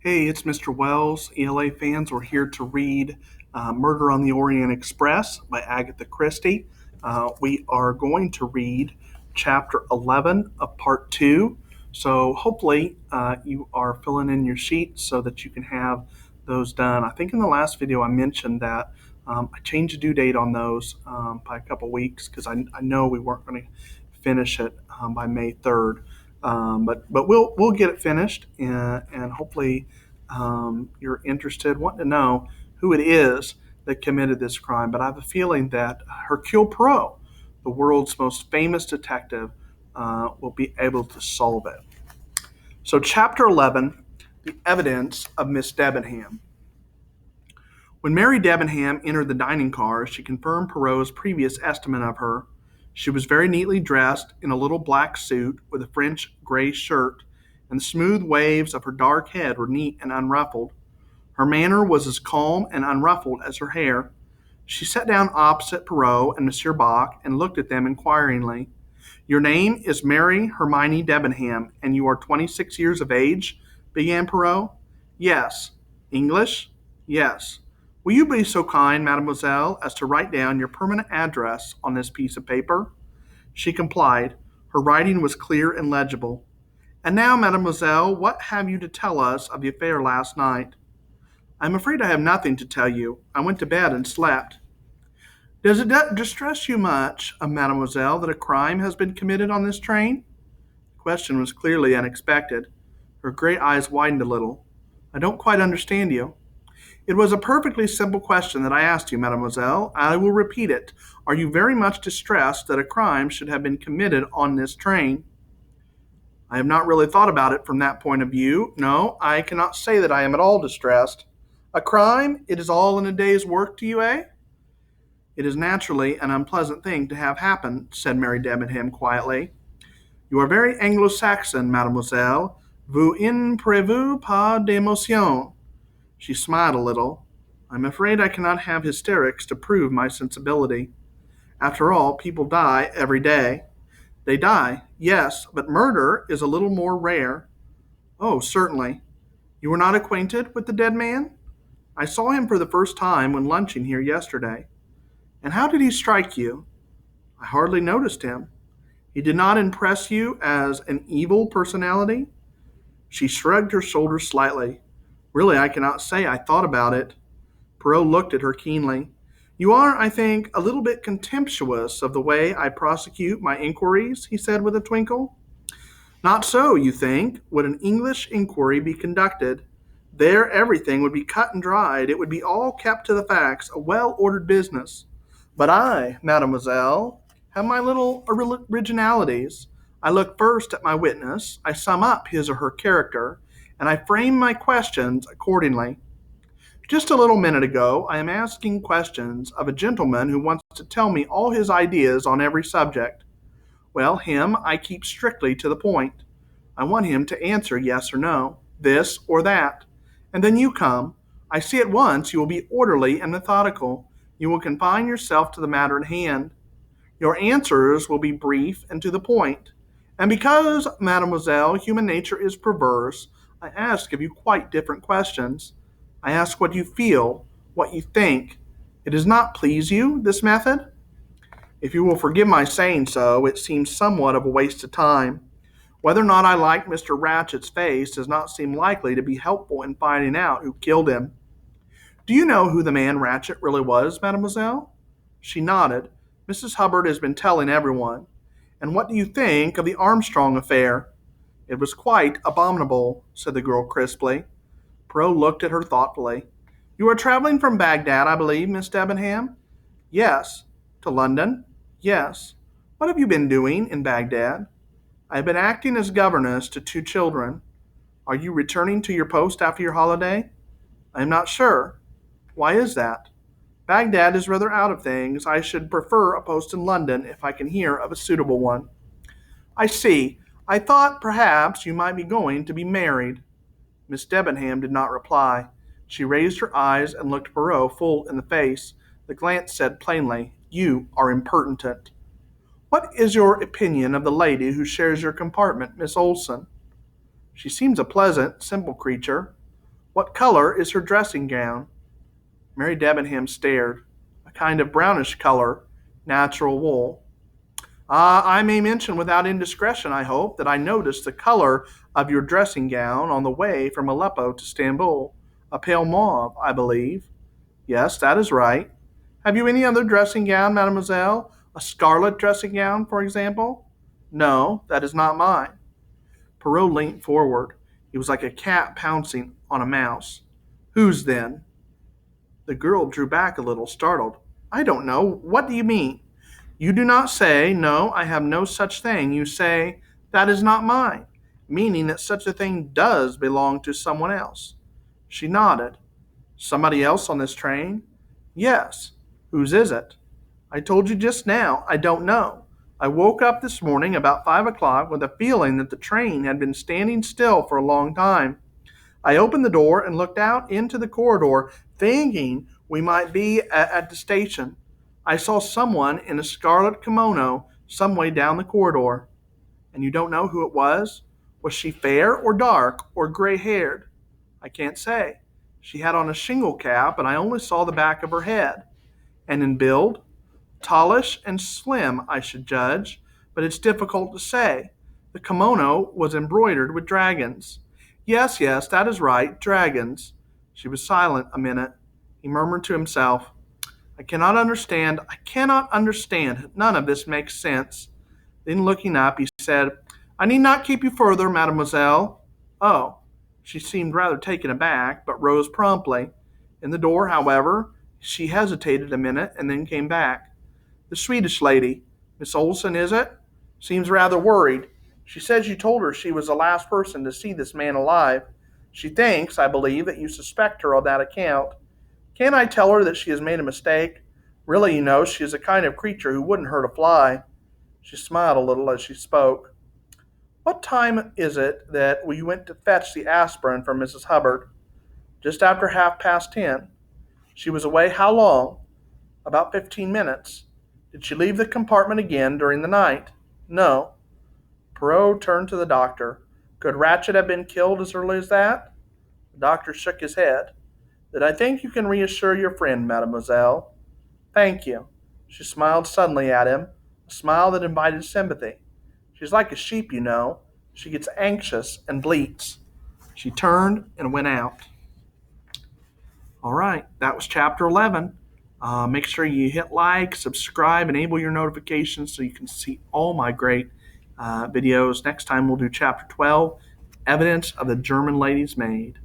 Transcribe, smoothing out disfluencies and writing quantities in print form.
Hey, it's Mr. Wells. ELA fans, we're here to read Murder on the Orient Express by Agatha Christie. We are going to read chapter 11 of part 2. So hopefully you are filling in your sheets so that you can have those done. I think in the last video I mentioned that I changed the due date on those by a couple weeks because I know we weren't going to finish it by May 3rd. But we'll get it finished and hopefully you're interested, wanting to know who it is that committed this crime. But I have a feeling that Hercule Poirot, the world's most famous detective, will be able to solve it. So, Chapter 11, The Evidence of Miss Debenham. When Mary Debenham entered the dining car, she confirmed Poirot's previous estimate of her. She was very neatly dressed in a little black suit with a French gray shirt, and the smooth waves of her dark head were neat and unruffled. Her manner was as calm and unruffled as her hair. She sat down opposite Poirot and Monsieur Bach and looked at them inquiringly. "Your name is Mary Hermione Debenham, and you are 26 years of age?" began Poirot. "Yes." "English?" "Yes." "Will you be so kind, mademoiselle, as to write down your permanent address on this piece of paper?" She complied. Her writing was clear and legible. "And now, mademoiselle, what have you to tell us of the affair last night?" "I am afraid I have nothing to tell you. I went to bed and slept." "Does it distress you much, mademoiselle, that a crime has been committed on this train?" The question was clearly unexpected. Her gray eyes widened a little. "I don't quite understand you." "It was a perfectly simple question that I asked you, mademoiselle. I will repeat it. Are you very much distressed that a crime should have been committed on this train?" "I have not really thought about it from that point of view. No, I cannot say that I am at all distressed. A crime? It is all in a day's work to you, eh?" "It is naturally an unpleasant thing to have happen," said Mary Debenham quietly. "You are very Anglo-Saxon, mademoiselle. Vous en prévez pas d'émotion." She smiled a little. "I'm afraid I cannot have hysterics to prove my sensibility. After all, people die every day." "They die, yes, but murder is a little more rare." "Oh, certainly. You were not acquainted with the dead man?" "I saw him for the first time when lunching here yesterday." "And how did he strike you?" "I hardly noticed him." "He did not impress you as an evil personality?" She shrugged her shoulders slightly. "Really, I cannot say I thought about it." Perrault looked at her keenly. "You are, I think, a little bit contemptuous of the way I prosecute my inquiries," he said with a twinkle. "Not so, you think, would an English inquiry be conducted. There everything would be cut and dried. It would be all kept to the facts, a well-ordered business. But I, mademoiselle, have my little originalities. I look first at my witness, I sum up his or her character, and I frame my questions accordingly. Just a little minute ago, I am asking questions of a gentleman who wants to tell me all his ideas on every subject. Well, him I keep strictly to the point. I want him to answer yes or no, this or that. And then you come. I see at once you will be orderly and methodical. You will confine yourself to the matter at hand. Your answers will be brief and to the point. And because, mademoiselle, human nature is perverse, I ask of you quite different questions. I ask what you feel, what you think. It does not please you, this method? If you will forgive my saying so, it seems somewhat of a waste of time. Whether or not I like Mr. Ratchett's face does not seem likely to be helpful in finding out who killed him. Do you know who the man Ratchett really was, mademoiselle?" She nodded. "Mrs. Hubbard has been telling everyone." "And what do you think of the Armstrong affair?" "It was quite abominable," said the girl crisply. Perrault looked at her thoughtfully. "You are traveling from Baghdad, I believe, Miss Debenham?" "Yes." "To London?" "Yes." "What have you been doing in Baghdad?" "I have been acting as governess to 2 children." "Are you returning to your post after your holiday?" "I am not sure." "Why is that?" "Baghdad is rather out of things. I should prefer a post in London if I can hear of a suitable one." "I see. I thought perhaps you might be going to be married." Miss Debenham did not reply. She raised her eyes and looked Poirot full in the face. The glance said plainly, "You are impertinent." "What is your opinion of the lady who shares your compartment, Miss Olson?" "She seems a pleasant, simple creature." What color is her dressing gown? Mary Debenham stared. A kind of brownish color, natural wool. I may mention without indiscretion, I hope, that I noticed the color of your dressing gown on the way from Aleppo to Stamboul. A pale mauve, I believe. Yes, that is right. Have you any other dressing gown, mademoiselle? A scarlet dressing gown, for example? No, that is not mine. Perrault leant forward. He was like a cat pouncing on a mouse. Whose then? The girl drew back a little, startled. I don't know. What do you mean? You do not say, no, I have no such thing. You say, that is not mine, meaning that such a thing does belong to someone else. She nodded. Somebody else on this train? Yes. Whose is it? I told you just now, I don't know. I woke up this morning about 5 o'clock with a feeling that the train had been standing still for a long time. I opened the door and looked out into the corridor, thinking we might be at the station. I saw someone in a scarlet kimono some way down the corridor. And you don't know who it was? Was she fair or dark or gray-haired? I can't say. She had on a shingle cap, and I only saw the back of her head. And in build? Tallish and slim, I should judge, but it's difficult to say. The kimono was embroidered with dragons. Yes, yes, that is right, dragons. She was silent a minute. He murmured to himself, I cannot understand. None of this makes sense. Then looking up, he said, I need not keep you further, mademoiselle. Oh. She seemed rather taken aback, but rose promptly. In the door, however, she hesitated a minute and then came back. The Swedish lady, Miss Olson, is it? Seems rather worried. She says you told her she was the last person to see this man alive. She thinks, I believe, that you suspect her on that account. Can't I tell her that she has made a mistake? Really, you know, she is a kind of creature who wouldn't hurt a fly. She smiled a little as she spoke. What time is it that we went to fetch the aspirin from Mrs. Hubbard? Just after 10:30. She was away how long? About 15 minutes. Did she leave the compartment again during the night? No. Perrault turned to the doctor. Could Ratchet have been killed as early as that? The doctor shook his head. Then I think you can reassure your friend, mademoiselle. Thank you. She smiled suddenly at him, a smile that invited sympathy. She's like a sheep, you know. She gets anxious and bleats. She turned and went out. All right, that was chapter 11. Make sure you hit like, subscribe, enable your notifications so you can see all my great videos. Next time we'll do chapter 12, Evidence of the German Lady's Maid.